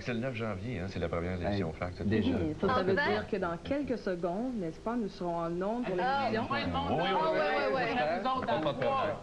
C'est le 9 janvier, hein, c'est la première émission Fax. Déjà. Oui, ça veut dire que dans quelques secondes, n'est-ce pas, nous serons en ondes pour l'émission. Oui, Nous autres, dans le bois.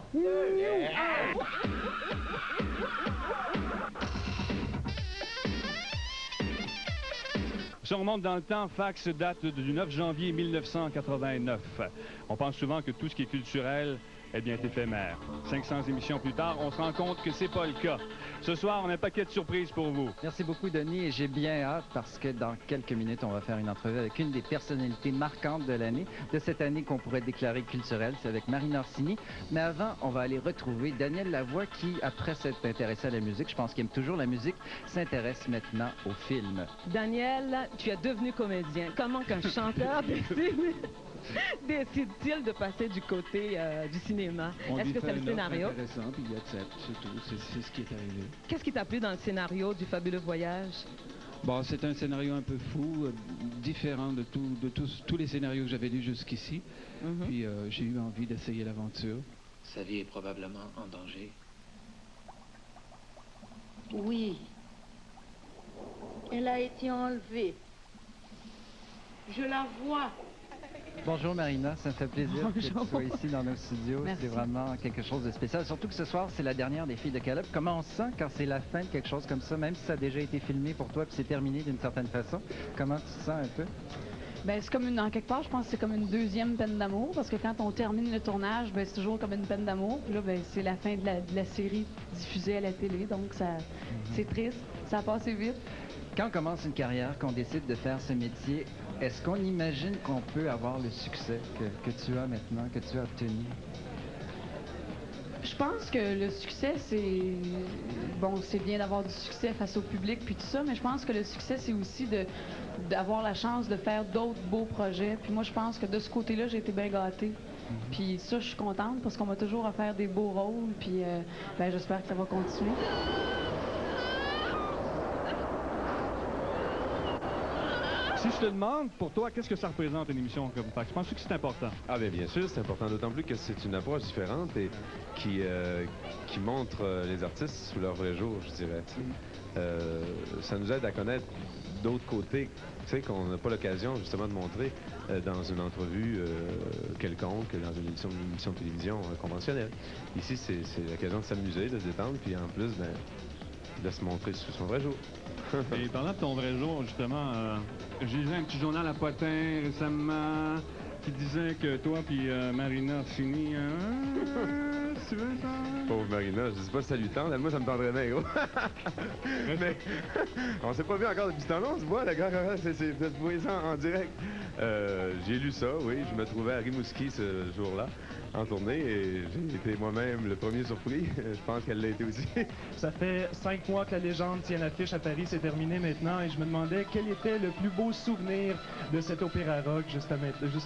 Si on remonte dans le temps, Fax date du 9 janvier 1989. On pense souvent que tout ce qui est culturel est bien éphémère. 500 émissions plus tard, on se rend compte que c'est pas le cas. Ce soir, on a un paquet de surprises pour vous. Merci beaucoup, Denis, et j'ai bien hâte parce que dans quelques minutes, on va faire une entrevue avec une des personnalités marquantes de l'année, de cette année qu'on pourrait déclarer culturelle, c'est avec Marine Orsini. Mais avant, on va aller retrouver Daniel Lavoie qui, après s'être intéressé à la musique, je pense qu'il aime toujours la musique, s'intéresse maintenant au film. Daniel, tu es devenu comédien. Comment qu'un chanteur décide-t-il de passer du côté du cinéma? Est-ce que c'est le scénario? Intéressant, puis il accepte, c'est tout. C'est ce qui est arrivé. Qu'est-ce qui t'a plu dans le scénario du Fabuleux Voyage? Bon, c'est un scénario un peu fou, différent de tous les scénarios que j'avais lus jusqu'ici. Puis j'ai eu envie d'essayer l'aventure. Sa vie est probablement en danger. Oui. Elle a été enlevée. Je la vois. Bonjour Marina, ça me fait plaisir que tu sois ici dans nos studios. Merci. C'est vraiment quelque chose de spécial. Surtout que ce soir, c'est la dernière des Filles de Caleb. Comment on se sent quand c'est la fin de quelque chose comme ça, même si ça a déjà été filmé pour toi puis c'est terminé d'une certaine façon? Comment tu te sens un peu? Ben, c'est comme en quelque part, je pense que c'est comme une deuxième peine d'amour, parce que quand on termine le tournage, ben, c'est toujours comme une peine d'amour. Puis là, ben, c'est la fin de la série diffusée à la télé, donc ça, c'est triste, ça a passé vite. Quand on commence une carrière, qu'on décide de faire ce métier, est-ce qu'on imagine qu'on peut avoir le succès que tu as maintenant, que tu as obtenu? Je pense que le succès, c'est... Bon, c'est bien d'avoir du succès face au public puis tout ça, mais je pense que le succès, c'est aussi d'avoir la chance de faire d'autres beaux projets. Puis moi, je pense que de ce côté-là, j'ai été bien gâtée. Puis ça, je suis contente parce qu'on m'a toujours offert des beaux rôles, puis ben, j'espère que ça va continuer. Si je te demande, pour toi, qu'est-ce que ça représente une émission comme Fax? Penses-tu que c'est important? Ah bien sûr, c'est important, d'autant plus que c'est une approche différente et qui montre les artistes sous leur vrai jour, je dirais. Ça nous aide à connaître d'autres côtés, tu sais, qu'on n'a pas l'occasion justement de montrer dans une entrevue quelconque, dans une émission de télévision conventionnelle. Ici, c'est l'occasion de s'amuser, de se détendre, puis en plus, ben, de se montrer sous son vrai jour. Et parlant de ton vrai jour, justement, j'ai lu un petit journal à Potin récemment qui disait que toi puis Marina Orsini, tu veux ça? Pauvre Marina, je sais pas si ça lui tente, moi ça me tendrait bien, gros. Mais on s'est pas vu encore depuis ce temps-là, on se voit, la gars, vous voyez ça en direct. J'ai lu ça, oui, je me trouvais à Rimouski ce jour-là, en tournée, et j'ai été moi-même le premier surpris. Je pense qu'elle l'a été aussi. Ça fait 5 mois que la légende tient l'affiche à Paris, c'est terminé maintenant, et je me demandais quel était le plus beau souvenir de cet opéra rock jusqu'à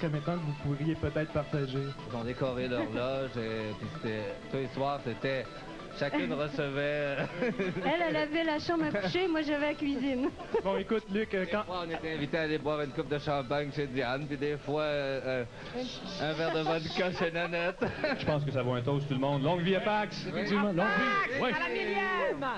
maintenant que vous pourriez peut-être partager. Ils ont décoré l'horloge, et puis c'était, tous les soirs, c'était... Chacune recevait... Elle avait la chambre à coucher, moi j'avais la cuisine. Bon, écoute, Luc, quand... Des fois, on était invités à aller boire une coupe de champagne chez Diane, puis des fois, un verre de vodka chez Nanette. Je pense que ça vaut un toast, tout le monde. Longue vie à Fax! Effectivement, longue vie! Oui. À la millième!